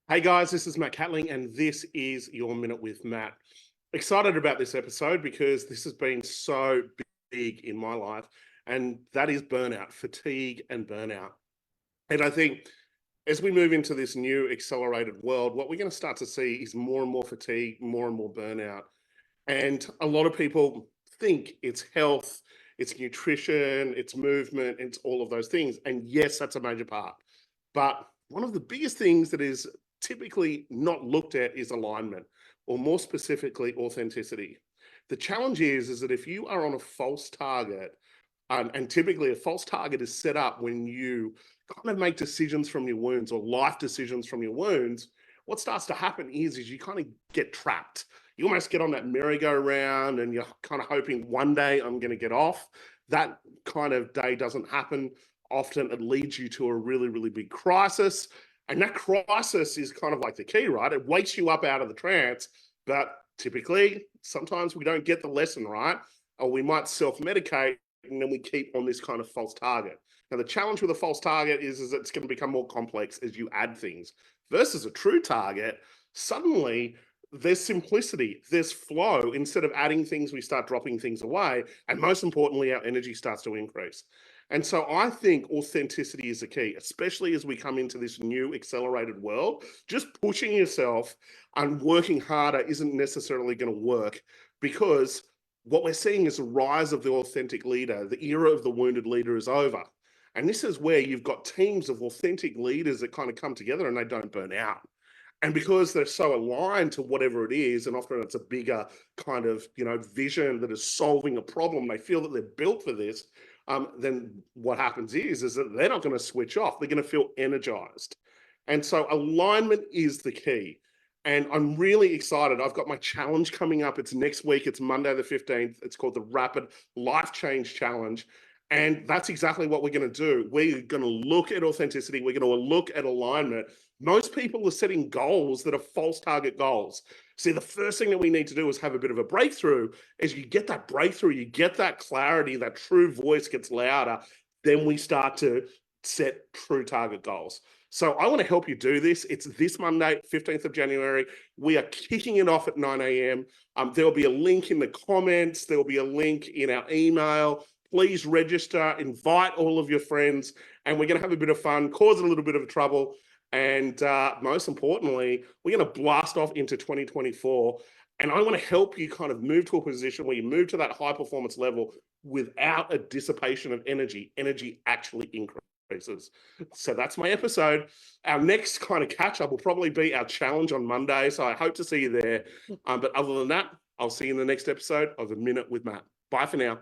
Hey guys, this is Matt Catling, and this is your Minute with Matt. Excited about this episode because this has been so big in my life, and that is burnout, fatigue, and burnout. And I think as we move into this new accelerated world, what we're going to start to see is more and more fatigue, more and more burnout. And a lot of people think it's health, it's nutrition, it's movement, it's all of those things. And yes, that's a major part. But one of the biggest things that is typically not looked at is alignment, or more specifically, authenticity. The challenge is that if you are on a false target, and typically a false target is set up when you kind of make decisions from your wounds or life decisions from your wounds, what starts to happen is you kind of get trapped. You almost get on that merry-go-round and you're kind of hoping one day I'm going to get off. That kind of day doesn't happen. Often it leads you to a really, really big crisis. And that crisis is kind of like the key, right? It wakes you up out of the trance, but typically, sometimes we don't get the lesson right, or we might self-medicate and then we keep on this kind of false target. Now, the challenge with a false target is it's going to become more complex as you add things versus a true target. Suddenly, there's simplicity, there's flow. Instead of adding things, we start dropping things away. And most importantly, our energy starts to increase. And so I think authenticity is the key, especially as we come into this new accelerated world. Just pushing yourself and working harder isn't necessarily going to work, because what we're seeing is a rise of the authentic leader. The era of the wounded leader is over. And this is where you've got teams of authentic leaders that kind of come together and they don't burn out. And because they're so aligned to whatever it is, and often it's a bigger kind of, vision that is solving a problem, they feel that they're built for this, then what happens is that they're not going to switch off. They're going to feel energized. And so alignment is the key. And I'm really excited. I've got my challenge coming up. It's next week. It's Monday the 15th. It's called the Rapid Life Change Challenge. And that's exactly what we're going to do. We're going to look at authenticity. We're going to look at alignment. Most people are setting goals that are false target goals. See, the first thing that we need to do is have a bit of a breakthrough. As you get that breakthrough, you get that clarity, that true voice gets louder, then we start to set true target goals. So I want to help you do this. It's this Monday, 15th of January. We are kicking it off at 9 a.m. There'll be a link in the comments. There'll be a link in our email. Please register, invite all of your friends, and we're going to have a bit of fun, cause a little bit of trouble. And most importantly, we're going to blast off into 2024. And I want to help you kind of move to a position where you move to that high performance level without a dissipation of energy. Energy actually increases. So that's my episode. Our next kind of catch up will probably be our challenge on Monday. So I hope to see you there. But other than that, I'll see you in the next episode of A Minute with Matt. Bye for now.